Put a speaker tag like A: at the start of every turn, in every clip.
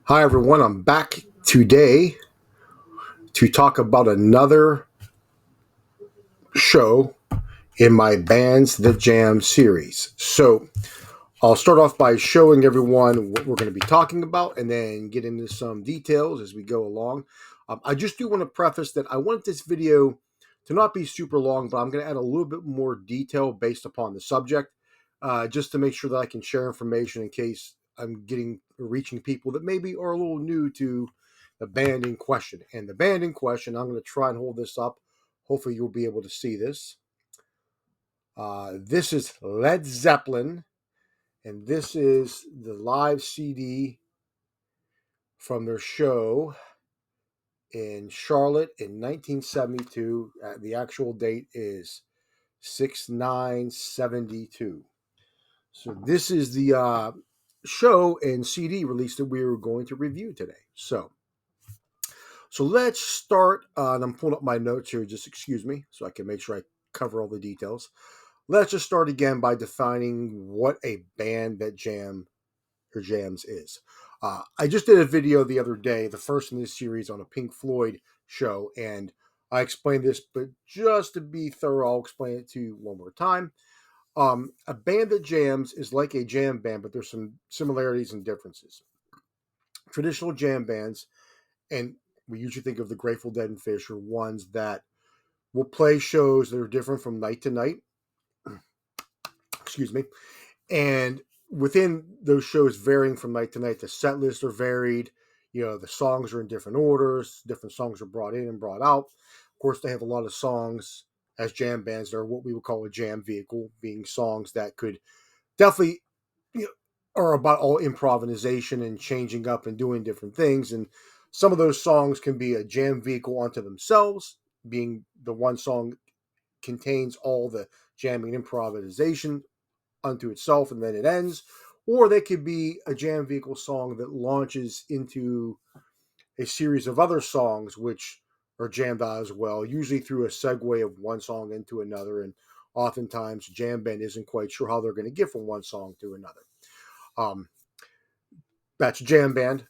A: Hi, everyone. I'm back today to talk about another show in my Bands That Jam series. So, I'll start off by showing everyone what we're going to be talking about and then get into some details as we go along. I just do want to preface that I want this video to not be super long, but I'm going to add a little bit more detail based upon the subject, just to make sure that I can share information in case I'm reaching people that maybe are a little new to the band in question. And the band in question, I'm going to try and hold this up. Hopefully, you'll be able to see this. This is Led Zeppelin, and this is the live CD from their show in Charlotte in 1972. The actual date is 6/9/72. So this is the show and CD release that we are going to review today. So let's start. And I'm pulling up my notes here. Just excuse me so I can make sure I cover all the details. Let's just start again by defining what a band that jams is. I just did a video the other day, the first in this series on a Pink Floyd show, and I explained this, but just to be thorough, I'll explain it to you one more time. A band that jams is like a jam band, but there's some similarities and differences. Traditional jam bands, and we usually think of the Grateful Dead and Fish, are ones that will play shows that are different from night to night. Excuse me. And within those shows varying from night to night, the set lists are varied. The songs are in different orders. Different songs are brought in and brought out. Of course, they have a lot of songs as jam bands. They're what we would call a jam vehicle, being songs that could definitely you know, are about all improvisation and changing up and doing different things. And some of those songs can be a jam vehicle unto themselves, being the one song contains all the jamming and improvisation unto itself and then it ends, or they could be a jam vehicle song that launches into a series of other songs which are jammed out as well, usually through a segue of one song into another. And oftentimes jam band isn't quite sure how they're going to get from one song to another. um, that's jam band.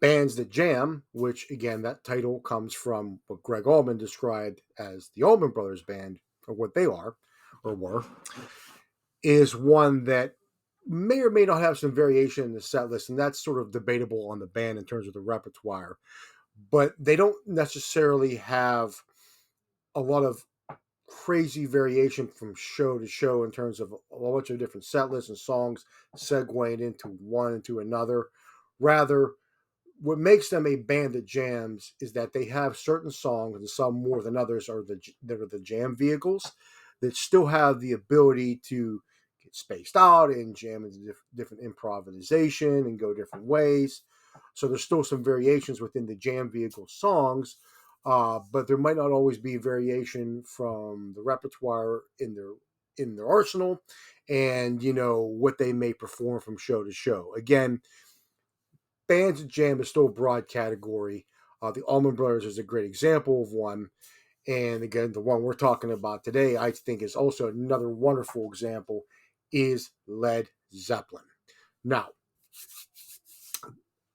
A: Bands that jam, which again, that title comes from what Greg Allman described as the Allman Brothers Band, or what they are or were, is one that may or may not have some variation in the set list, and that's sort of debatable on the band in terms of the repertoire. But they don't necessarily have a lot of crazy variation from show to show in terms of a bunch of different set lists and songs segueing into one into another. Rather, what makes them a band that jams is that they have certain songs, and some more than others that are the jam vehicles that still have the ability to get spaced out and jam into different improvisation and go different ways. So there's still some variations within the jam vehicle songs, but there might not always be variation from the repertoire in their arsenal, and what they may perform from show to show. Again, bands and jam is still a broad category. The Allman Brothers is a great example of one. And again, the one we're talking about today, I think, is also another wonderful example, is Led Zeppelin. Now,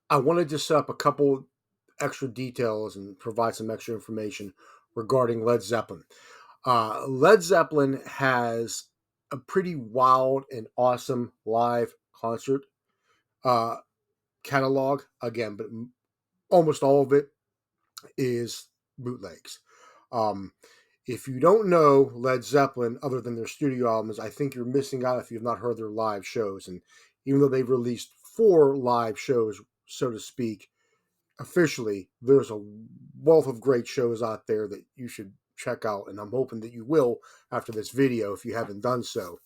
A: I wanted to set up a couple extra details and provide some extra information regarding Led Zeppelin. Led Zeppelin has a pretty wild and awesome live concert uh, catalog. Again, but almost all of it is bootlegs. Um, if you don't know Led Zeppelin, other than their studio albums, I think you're missing out if you've not heard their live shows. And even though they've released 4 live shows, so to speak, officially, there's a wealth of great shows out there that you should check out. And I'm hoping that you will after this video if you haven't done so.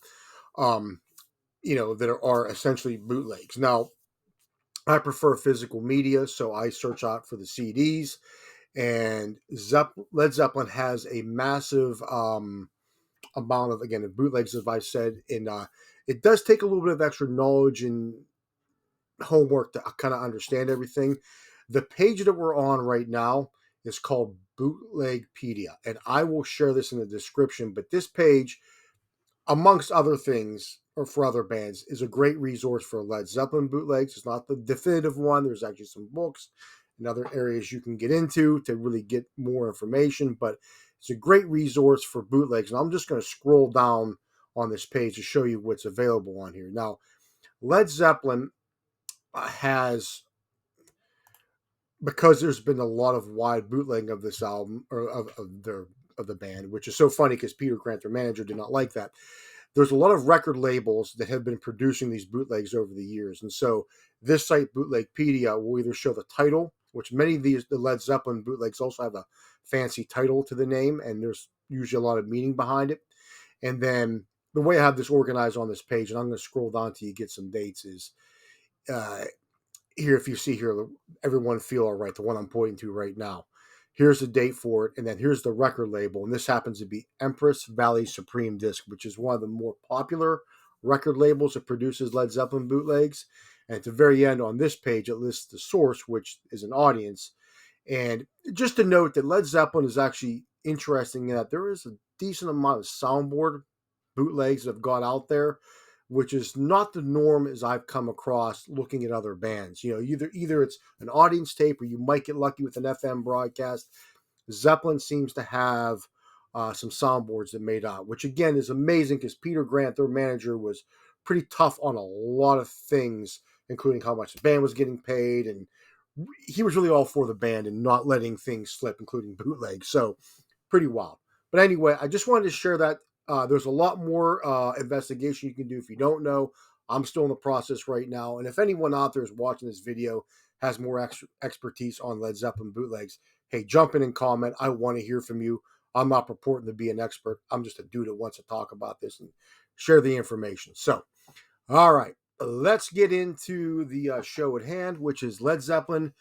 A: That are essentially bootlegs. Now, I prefer physical media, so I search out for the CDs. And Led Zeppelin has a massive amount of, again, of bootlegs, as I said, and it does take a little bit of extra knowledge and homework to kind of understand everything. The page that we're on right now is called Bootlegpedia, and I will share this in the description. But this page, amongst other things, or for other bands is a great resource for Led Zeppelin bootlegs. It's not the definitive one. There's actually some books and other areas you can get into to really get more information, but it's a great resource for bootlegs. And I'm just going to scroll down on this page to show you what's available on here. Now, Led Zeppelin has, because there's been a lot of wide bootlegging of this album or of the band, which is so funny because Peter Grant, their manager, did not like that. There's a lot of record labels that have been producing these bootlegs over the years. And so this site, Bootlegpedia, will either show the title, which many of the Led Zeppelin bootlegs also have a fancy title to the name, and there's usually a lot of meaning behind it. And then the way I have this organized on this page, and I'm going to scroll down till you get some dates, is uh, here, if you see here, everyone feel all right, the one I'm pointing to right now. Here's the date for it, and then here's the record label, and this happens to be Empress Valley Supreme Disc, which is one of the more popular record labels that produces Led Zeppelin bootlegs. And at the very end on this page, it lists the source, which is an audience. And just to note that Led Zeppelin is actually interesting in that there is a decent amount of soundboard bootlegs that have got out there, which is not the norm as I've come across looking at other bands. You know, either it's an audience tape or you might get lucky with an FM broadcast. Zeppelin seems to have some soundboards that made out, which again is amazing because Peter Grant, their manager, was pretty tough on a lot of things, including how much the band was getting paid, and he was really all for the band and not letting things slip, including bootlegs. So pretty wild. But anyway, I just wanted to share that. There's a lot more investigation you can do if you don't know. I'm still in the process right now. And if anyone out there is watching this video has more expertise on Led Zeppelin bootlegs, hey, jump in and comment. I want to hear from you. I'm not purporting to be an expert. I'm just a dude that wants to talk about this and share the information. So, all right, let's get into the show at hand, which is Led Zeppelin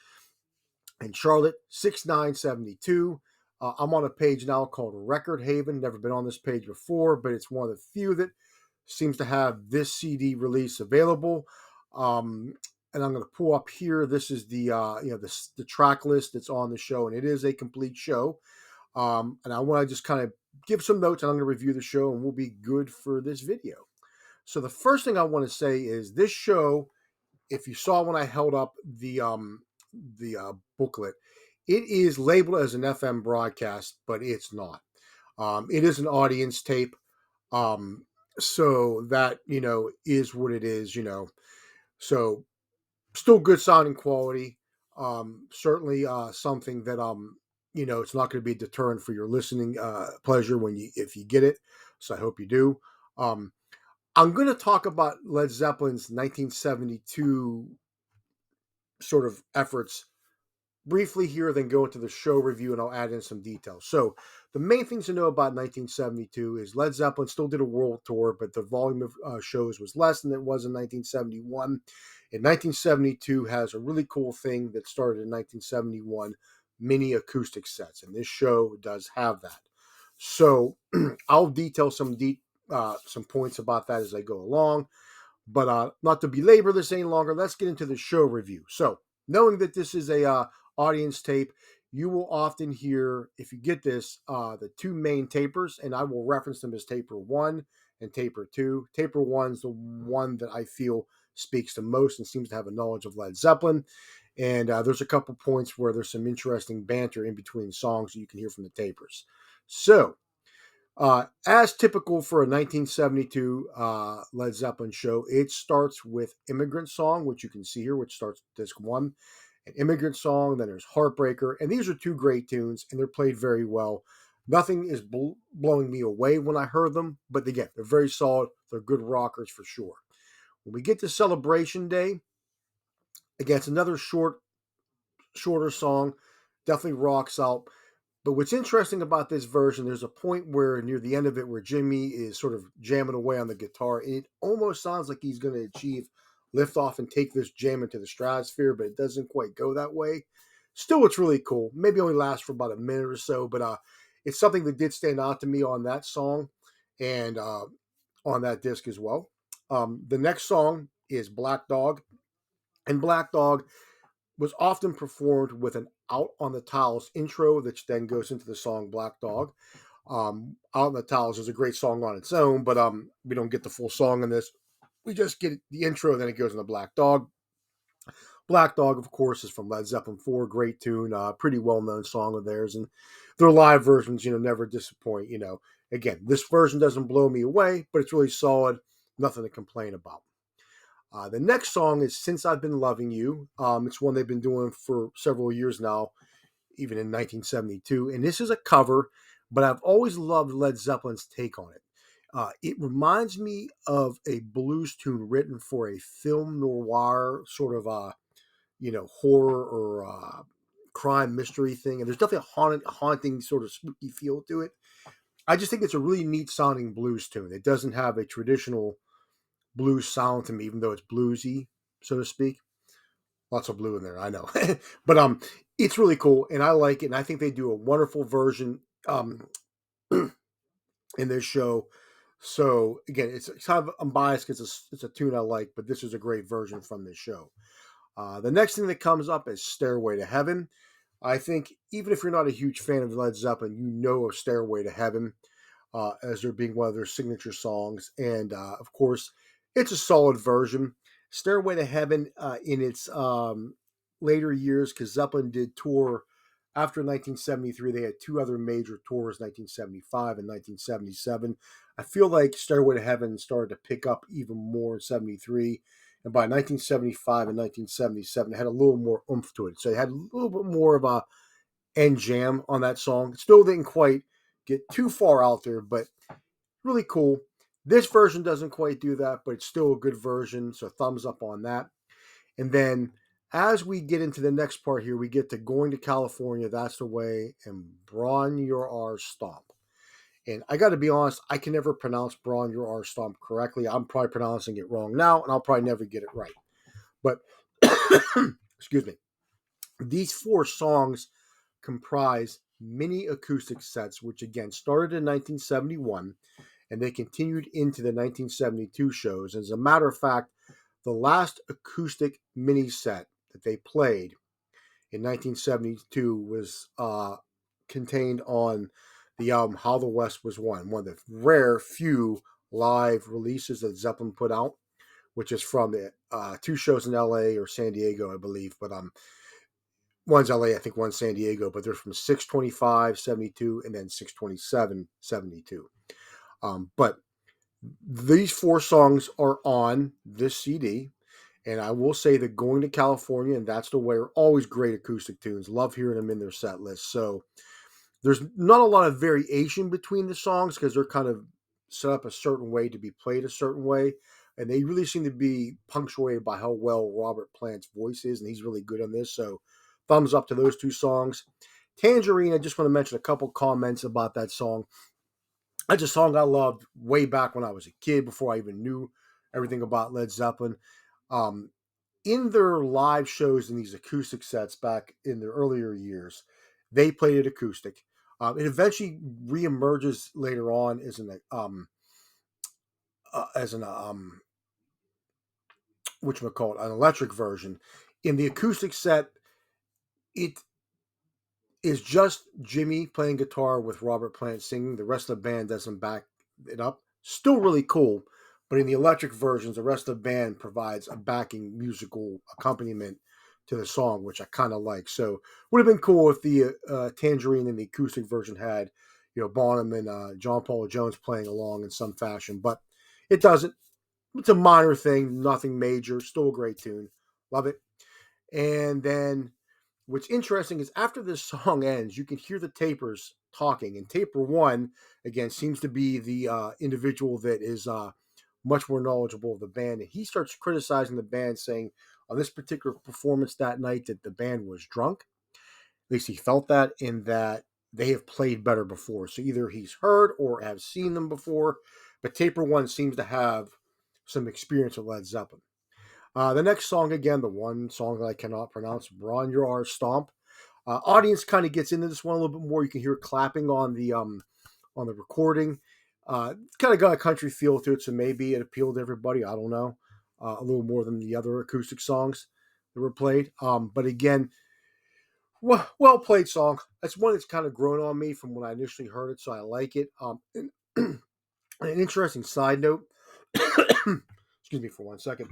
A: and Charlotte 6972. I'm on a page now called Record Haven. Never been on this page before, but it's one of the few that seems to have this CD release available. And I'm going to pull up here. This is the the track list that's on the show, and it is a complete show. And I want to just kind of give some notes, and I'm going to review the show, and we'll be good for this video. So the first thing I want to say is this show, if you saw when I held up the booklet, it is labeled as an FM broadcast, but it's not. It is an audience tape. So that, is what it is, So still good sounding quality. Certainly something that, it's not going to be a deterrent for your listening pleasure if you get it. So I hope you do. I'm going to talk about Led Zeppelin's 1972 sort of efforts briefly here, then go into the show review, and I'll add in some details. So the main things to know about 1972 is Led Zeppelin still did a world tour, but the volume of shows was less than it was in 1971. In 1972 has a really cool thing that started in 1971, mini acoustic sets, and this show does have that. So I'll detail some points about that as I go along. But not to belabor this any longer, let's get into the show review. So knowing that this is a audience tape, you will often hear, if you get this, the two main tapers, and I will reference them as taper 1 and taper 2. Taper 1 is the one that I feel speaks the most and seems to have a knowledge of Led Zeppelin. And there's a couple points where there's some interesting banter in between songs that you can hear from the tapers. So, as typical for a 1972 Led Zeppelin show, it starts with Immigrant Song, which you can see here, which starts disc 1. An Immigrant Song, then there's Heartbreaker, and these are two great tunes, and they're played very well. Nothing is blowing me away when I heard them, but again, they're very solid. They're good rockers for sure. When we get to Celebration Day, again, it's another shorter song, definitely rocks out. But what's interesting about this version, there's a point where near the end of it where Jimmy is sort of jamming away on the guitar, and it almost sounds like he's going to achieve liftoff and take this jam into the stratosphere, but it doesn't quite go that way. Still, it's really cool. Maybe only lasts for about a minute or so, but it's something that did stand out to me on that song and on that disc as well. The next song is Black Dog, and Black Dog was often performed with an Out on the Towels intro, which then goes into the song Black Dog. Out on the Towels is a great song on its own, but we don't get the full song in this. we just get the intro, then it goes into Black Dog. Black Dog, of course, is from Led Zeppelin 4, great tune, pretty well known song of theirs, and their live versions, never disappoint. Again, this version doesn't blow me away, but it's really solid, nothing to complain about. The next song is Since I've Been Loving You. It's one they've been doing for several years now, even in 1972. And this is a cover, but I've always loved Led Zeppelin's take on it. It reminds me of a blues tune written for a film noir sort of horror or crime mystery thing. And there's definitely a haunting sort of spooky feel to it. I just think it's a really neat sounding blues tune. It doesn't have a traditional blues sound to me, even though it's bluesy, so to speak. Lots of blue in there, I know. But it's really cool and I like it. And I think they do a wonderful version in this show. So again, it's kind of, I'm biased because it's a tune I like, but this is a great version from this show. The next thing that comes up is Stairway to Heaven. I think even if you're not a huge fan of Led Zeppelin, you know of Stairway to Heaven as there being one of their signature songs. And of course, it's a solid version. Stairway to Heaven in its later years, because Zeppelin did tour after 1973. They had two other major tours, 1975 and 1977. I feel like Stairway to Heaven started to pick up even more in 73. And by 1975 and 1977, it had a little more oomph to it. So it had a little bit more of a end jam on that song. It still didn't quite get too far out there, but really cool. This version doesn't quite do that, but it's still a good version. So thumbs up on that. And then as we get into the next part here, we get to Going to California, That's the Way, and Braun Your R Stomp. And I got to be honest, I can never pronounce Braun Your R Stomp correctly. I'm probably pronouncing it wrong now, and I'll probably never get it right. But, excuse me, these four songs comprise mini acoustic sets, which again started in 1971 and they continued into the 1972 shows. As a matter of fact, the last acoustic mini set that they played in 1972 was contained on the album How the West Was Won, one of the rare few live releases that Zeppelin put out, which is from the two shows in LA or San Diego, I believe. But one's LA, I think one's San Diego, but they're from 6/25, 72, and then 6/27, 72. But these four songs are on this CD. And I will say that Going to California and That's the Way are always great acoustic tunes. Love hearing them in their set list. So there's not a lot of variation between the songs because they're kind of set up a certain way to be played a certain way. And they really seem to be punctuated by how well Robert Plant's voice is. And he's really good on this. So thumbs up to those two songs. Tangerine, I just want to mention a couple comments about that song. That's a song I loved way back when I was a kid, before I even knew everything about Led Zeppelin. In their live shows in these acoustic sets back in the earlier years, they played it acoustic. It eventually reemerges later on as an whatchamacallit, an electric version. In the acoustic set, it is just Jimmy playing guitar with Robert Plant singing. The rest of the band doesn't back it up. Still really cool, but in the electric versions, the rest of the band provides a backing musical accompaniment to the song, which I kind of like. So would have been cool if the Tangerine in the acoustic version had, Bonham and John Paul Jones playing along in some fashion, but it doesn't. It's a minor thing, nothing major. Still a great tune. Love it. And then what's interesting is after this song ends, you can hear the tapers talking. And taper one, again, seems to be the individual that is much more knowledgeable of the band. And he starts criticizing the band, saying on this particular performance that night that the band was drunk. At least he felt that, in that they have played better before. So either he's heard or have seen them before. But taper one seems to have some experience with Led Zeppelin. The next song, again, the one song that I cannot pronounce, Braun Your R Stomp. Audience kind of gets into this one a little bit more. You can hear clapping on the recording. Kind of got a country feel to it, so maybe it appealed to everybody. I don't know. A little more than the other acoustic songs that were played. But again, well played song. That's one that's kind of grown on me from when I initially heard it, so I like it. An interesting side note. Excuse Excuse me for 1 second.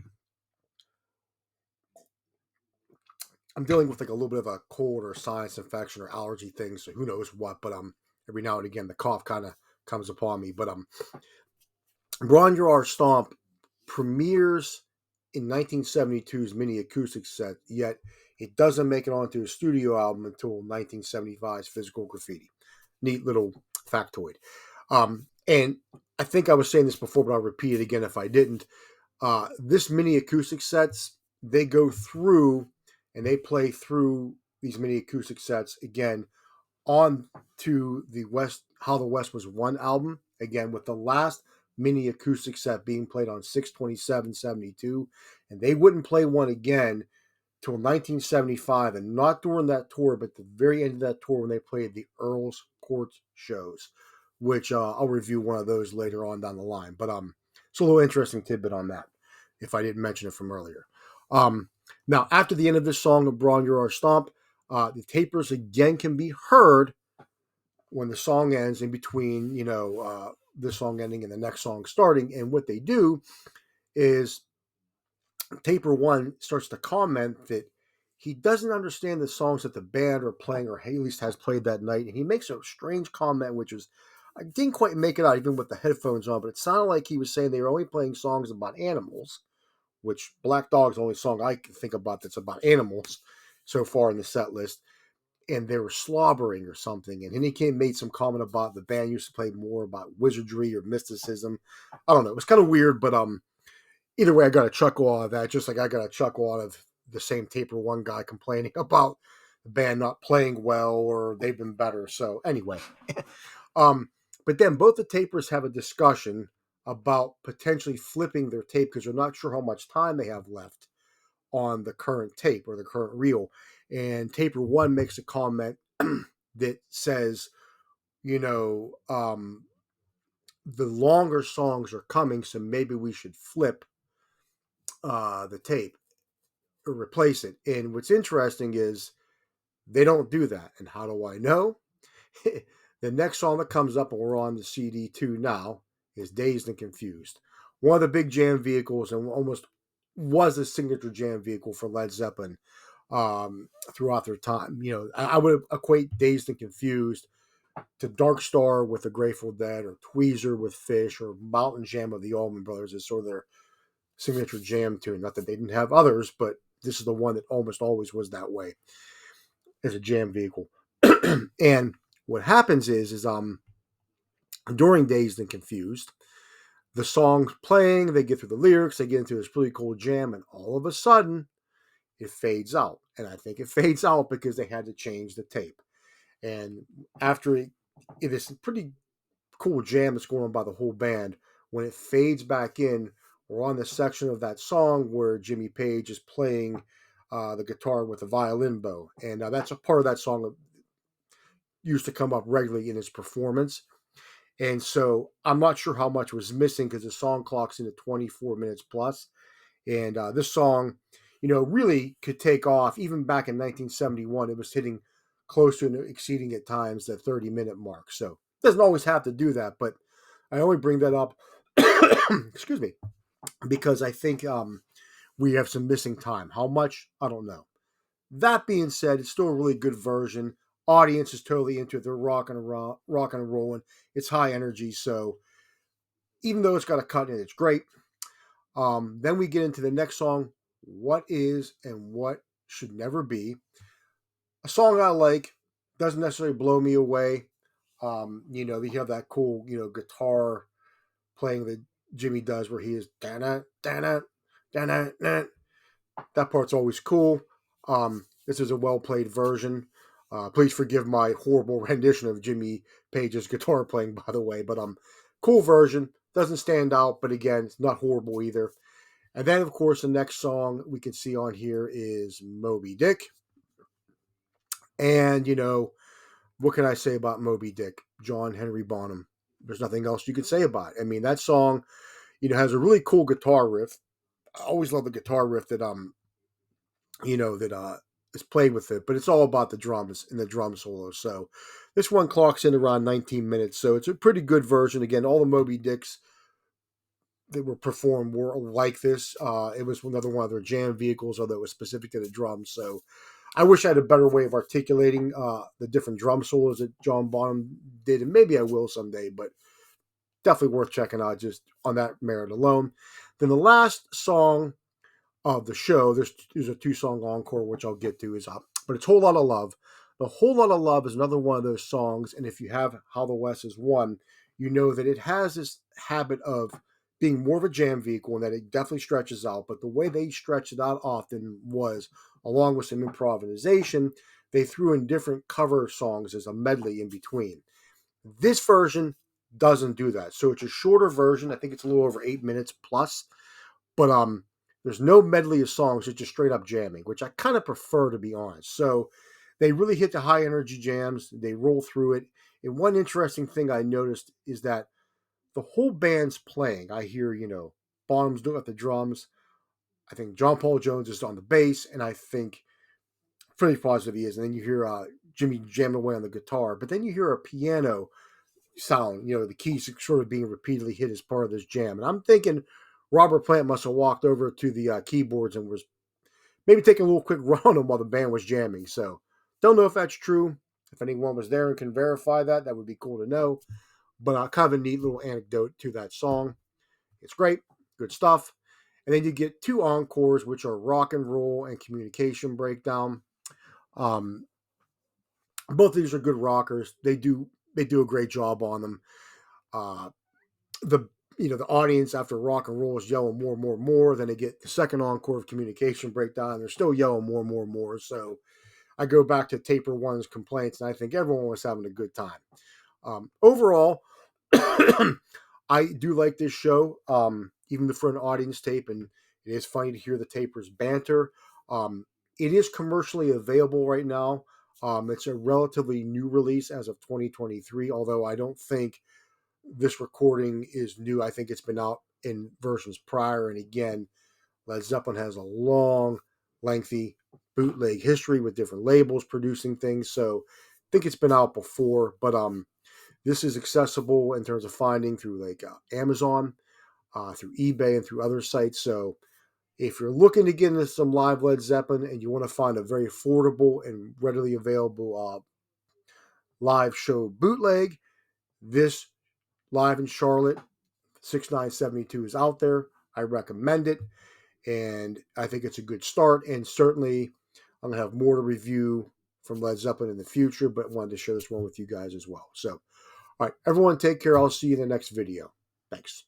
A: I'm dealing with like a little bit of a cold or sinus infection or allergy thing, so who knows what. But every now and again the cough kind of comes upon me. But Braun Your Stomp premieres in 1972's mini acoustic set, yet it doesn't make it onto a studio album until 1975's Physical Graffiti. Neat little factoid. And I think I was saying this before, but I'll repeat it again if I didn't. This mini acoustic sets, they go through and they play through these mini acoustic sets again on to the West, How the West Was Won album, again with the last mini acoustic set being played on 6/27/72, and they wouldn't play one again till 1975, and not during that tour, but the very end of that tour when they played the Earl's Court shows, which I'll review one of those later on down the line. But it's a little interesting tidbit on that, if I didn't mention it from earlier. Now, after the end of this song of Braun Your Stomp, the tapers again can be heard when the song ends in between, this song ending and the next song starting. And what they do is taper one starts to comment that he doesn't understand the songs that the band are playing or at least has played that night. And he makes a strange comment, which was, I didn't quite make it out even with the headphones on, but it sounded like he was saying they were only playing songs about animals, which Black Dog's the only song I can think about that's about animals so far in the set list. And they were slobbering or something. And then he made some comment about the band used to play more about wizardry or mysticism. I don't know. It was kind of weird, but either way, I got a chuckle out of that. Just like I got a chuckle out of the same taper one guy complaining about the band not playing well or they've been better. So anyway, but then both the tapers have a discussion about potentially flipping their tape because they're not sure how much time they have left on the current tape or the current reel. And taper one makes a comment that says, the longer songs are coming, so maybe we should flip the tape or replace it. And what's interesting is they don't do that. And how do I know? The next song that comes up, and we're on the CD2 now, is Dazed and Confused. One of the big jam vehicles, and almost was a signature jam vehicle for Led Zeppelin throughout their time. I would equate Dazed and Confused to Dark Star with the Grateful Dead, or Tweezer with Fish, or Mountain Jam of the Allman Brothers is sort of their signature jam tune. Not that they didn't have others, but this is the one that almost always was that way as a jam vehicle. And what happens is during Dazed and Confused, the song's playing, they get through the lyrics, they get into this really cool jam, and all of a sudden, it fades out. And I think it fades out because they had to change the tape. And after it is pretty cool jam that's going on by the whole band, when it fades back in, we're on the section of that song where Jimmy Page is playing the guitar with a violin bow. And that's a part of that song that used to come up regularly in his performance. And so I'm not sure how much was missing because the song clocks into 24 minutes plus. And this song, really could take off. Even back in 1971, it was hitting close to and exceeding at times the 30-minute mark. So it doesn't always have to do that, but I only bring that up, excuse me, because I think we have some missing time. How much? I don't know. That being said, it's still a really good version. Audience is totally into it. They're rocking and rolling. It's high energy. So even though it's got a cut in it, it's great. Then we get into the next song, What Is and What Should Never Be. A song I like, doesn't necessarily blow me away. They have that cool, guitar playing that Jimmy does where he is da-na, da-na, da-na, da. That part's always cool. This is a well-played version. Please forgive my horrible rendition of Jimmy Page's guitar playing, by the way, but cool version. Doesn't stand out, but again, it's not horrible either. And then, of course, the next song we can see on here is Moby Dick. And, what can I say about Moby Dick? John Henry Bonham. There's nothing else you could say about it. I mean, that song, has a really cool guitar riff. I always love the guitar riff that is played with it, but it's all about the drums and the drum solo. So this one clocks in around 19 minutes. So it's a pretty good version. Again, all the Moby Dicks that were performed were like this. It was another one of their jam vehicles, although it was specific to the drums. So I wish I had a better way of articulating the different drum solos that John Bonham did, and maybe I will someday, but definitely worth checking out just on that merit alone. Then the last song of the show, there's a 2-song encore, which I'll get to, is up, but it's Whole Lot of Love. The Whole Lot of Love is another one of those songs, and if you have How the West Is Won, you know that it has this habit of being more of a jam vehicle and that it definitely stretches out. But the way they stretched it out often was, along with some improvisation, they threw in different cover songs as a medley in between. This version doesn't do that. So it's a shorter version. I think it's a little over 8 minutes plus. But there's no medley of songs, it's just straight up jamming, which I kind of prefer, to be honest. So they really hit the high energy jams, they roll through it. And one interesting thing I noticed is that the whole band's playing. I hear, Bonham's doing at the drums. I think John Paul Jones is on the bass, and I think pretty positive he is. And then you hear Jimmy jamming away on the guitar, but then you hear a piano sound, the keys sort of being repeatedly hit as part of this jam. And I'm thinking Robert Plant must have walked over to the keyboards and was maybe taking a little quick run on them while the band was jamming. So don't know if that's true. If anyone was there and can verify that, that would be cool to know. But kind of a neat little anecdote to that song. It's great, good stuff. And then you get 2 encores, which are Rock and Roll and Communication Breakdown. Um, Both of these are good rockers. They do a great job on them. Uh, the the audience after Rock and Roll is yelling more, more, more. Then they get the second encore of Communication Breakdown. They're still yelling more, more, more. So I go back to Taper One's complaints, and I think everyone was having a good time. Overall, I do like this show, even for an audience tape, and it is funny to hear the Tapers banter. It is commercially available right now. It's a relatively new release as of 2023, although I don't think this recording is new. I think it's been out in versions prior. And again, Led Zeppelin has a long, lengthy bootleg history with different labels producing things. So I think it's been out before, but this is accessible in terms of finding through like Amazon, through eBay, and through other sites. So if you're looking to get into some live Led Zeppelin and you want to find a very affordable and readily available live show bootleg, this Live in Charlotte 6972 is out there. I recommend it, and I think it's a good start. And certainly, I'm going to have more to review from Led Zeppelin in the future, but wanted to share this one with you guys as well. So, all right, everyone, take care. I'll see you in the next video. Thanks.